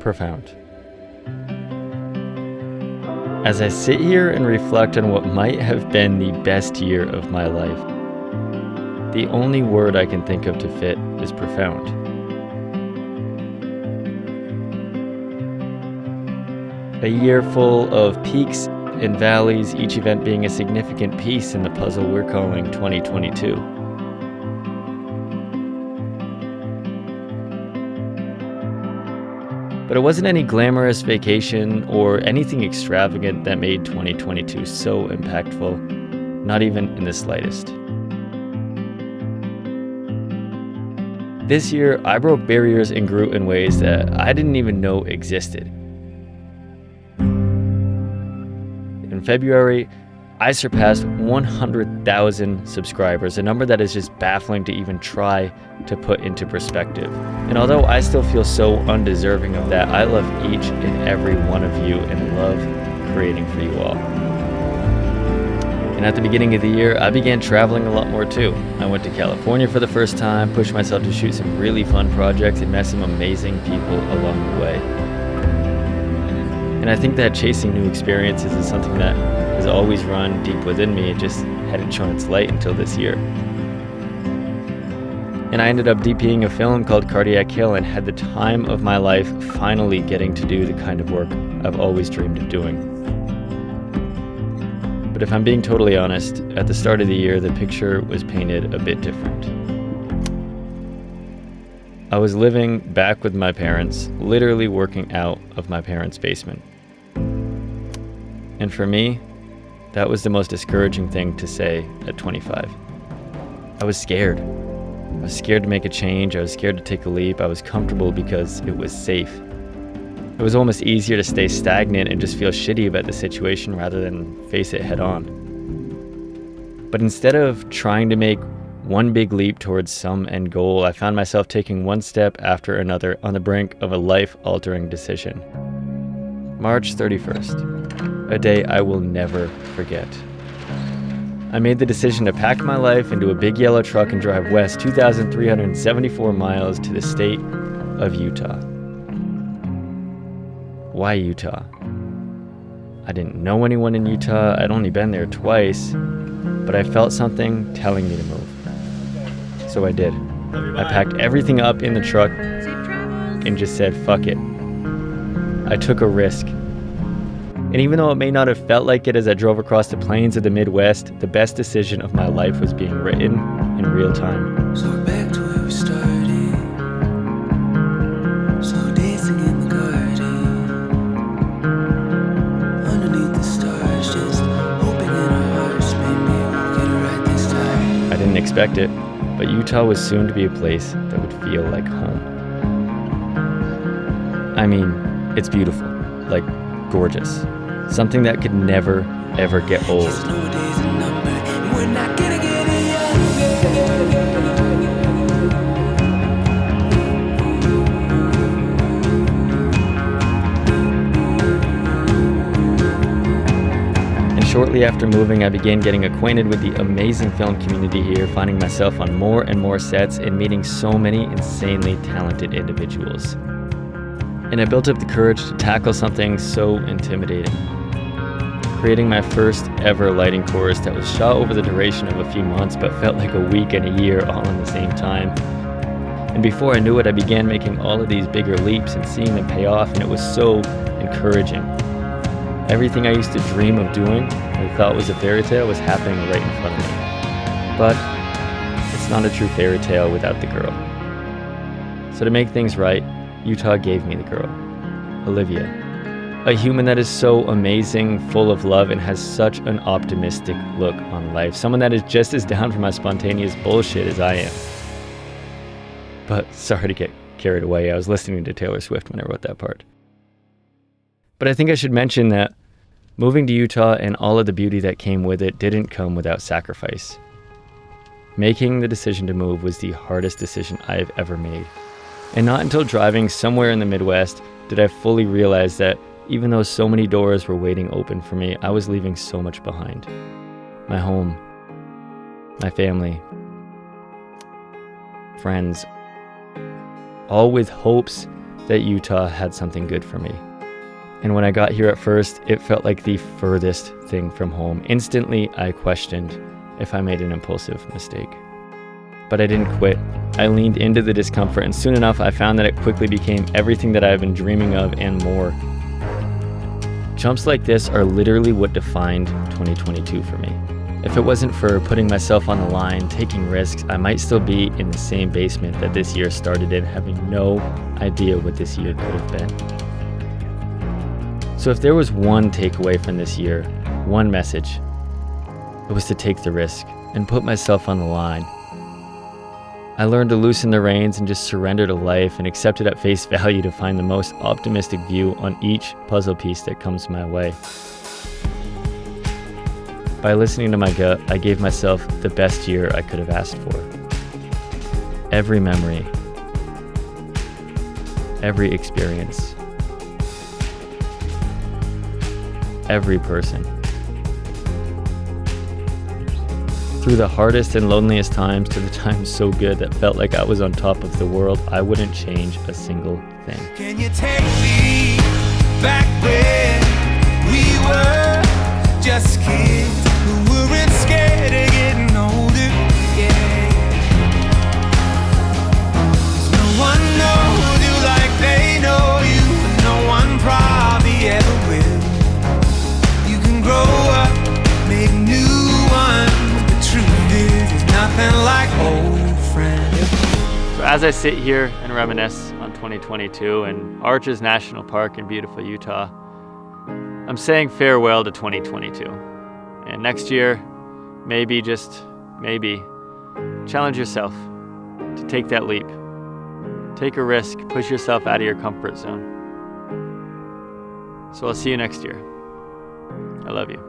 profound. As I sit here and reflect on what might have been the best year of my life, the only word I can think of to fit is profound. A year full of peaks and valleys, each event being a significant piece in the puzzle we're calling 2022. But it wasn't any glamorous vacation or anything extravagant that made 2022 so impactful, not even in the slightest. This year, I broke barriers and grew in ways that I didn't even know existed. In February, I surpassed 100,000 subscribers, a number that is just baffling to even try to put into perspective. And although I still feel so undeserving of that, I love each and every one of you and love creating for you all. And at the beginning of the year, I began traveling a lot more too. I went to California for the first time, pushed myself to shoot some really fun projects, and met some amazing people along the way. And I think that chasing new experiences is something that has always run deep within me. It just hadn't shown its light until this year. And I ended up DPing a film called Cardiac Hill and had the time of my life finally getting to do the kind of work I've always dreamed of doing. But if I'm being totally honest, at the start of the year, the picture was painted a bit different. I was living back with my parents, literally working out of my parents' basement. And for me, that was the most discouraging thing to say at 25. I was scared. I was scared to make a change. I was scared to take a leap. I was comfortable because it was safe. It was almost easier to stay stagnant and just feel shitty about the situation rather than face it head on. But instead of trying to make one big leap towards some end goal, I found myself taking one step after another on the brink of a life-altering decision. March 31st, a day I will never forget. I made the decision to pack my life into a big yellow truck and drive west 2,374 miles to the state of Utah. Why Utah? I didn't know anyone in Utah. I'd only been there twice, but I felt something telling me to move. So I did. I packed everything up in the truck and just said, fuck it. I took a risk. And even though it may not have felt like it as I drove across the plains of the Midwest, the best decision of my life was being written in real time. So we're back to where we started. So dancing in the garden. Underneath the stars, just hoping in our hearts, maybe we'll get it right this time. I didn't expect it, but Utah was soon to be a place that would feel like home. I mean, it's beautiful, like gorgeous. Something that could never, ever get old. And shortly after moving, I began getting acquainted with the amazing film community here, finding myself on more and more sets and meeting so many insanely talented individuals. And I built up the courage to tackle something so intimidating. Creating my first ever lighting course that was shot over the duration of a few months but felt like a week and a year all in the same time. And before I knew it, I began making all of these bigger leaps and seeing them pay off, and it was so encouraging. Everything I used to dream of doing, I thought was a fairy tale, was happening right in front of me. But it's not a true fairy tale without the girl. So to make things right, Utah gave me the girl, Olivia. A human that is so amazing, full of love, and has such an optimistic look on life. Someone that is just as down for my spontaneous bullshit as I am. But sorry to get carried away. I was listening to Taylor Swift when I wrote that part. But I think I should mention that moving to Utah and all of the beauty that came with it didn't come without sacrifice. Making the decision to move was the hardest decision I've ever made. And not until driving somewhere in the Midwest did I fully realize that even though so many doors were waiting open for me, I was leaving so much behind. My home, my family, friends, all with hopes that Utah had something good for me. And when I got here at first, it felt like the furthest thing from home. Instantly, I questioned if I made an impulsive mistake. But I didn't quit. I leaned into the discomfort, and soon enough, I found that it quickly became everything that I've been dreaming of and more. Jumps like this are literally what defined 2022 for me. If it wasn't for putting myself on the line, taking risks, I might still be in the same basement that this year started in, having no idea what this year could have been. So if there was one takeaway from this year, one message, it was to take the risk and put myself on the line. I learned to loosen the reins and just surrender to life and accept it at face value to find the most optimistic view on each puzzle piece that comes my way. By listening to my gut, I gave myself the best year I could have asked for. Every memory, every experience, every person. Through the hardest and loneliest times to the times so good that felt like I was on top of the world, I wouldn't change a single thing. Can you take me back when we were just kids who weren't scared of getting older? Yeah. 'Cause no one knows you like they know you, and no one probably ever will. You can grow up, make new ones, but truth is, there's nothing like old friends. So as I sit here and reminisce on 2022 in Arches National Park in beautiful Utah, I'm saying farewell to 2022. And next year, maybe, just maybe, challenge yourself to take that leap. Take a risk, push yourself out of your comfort zone. So I'll see you next year. I love you.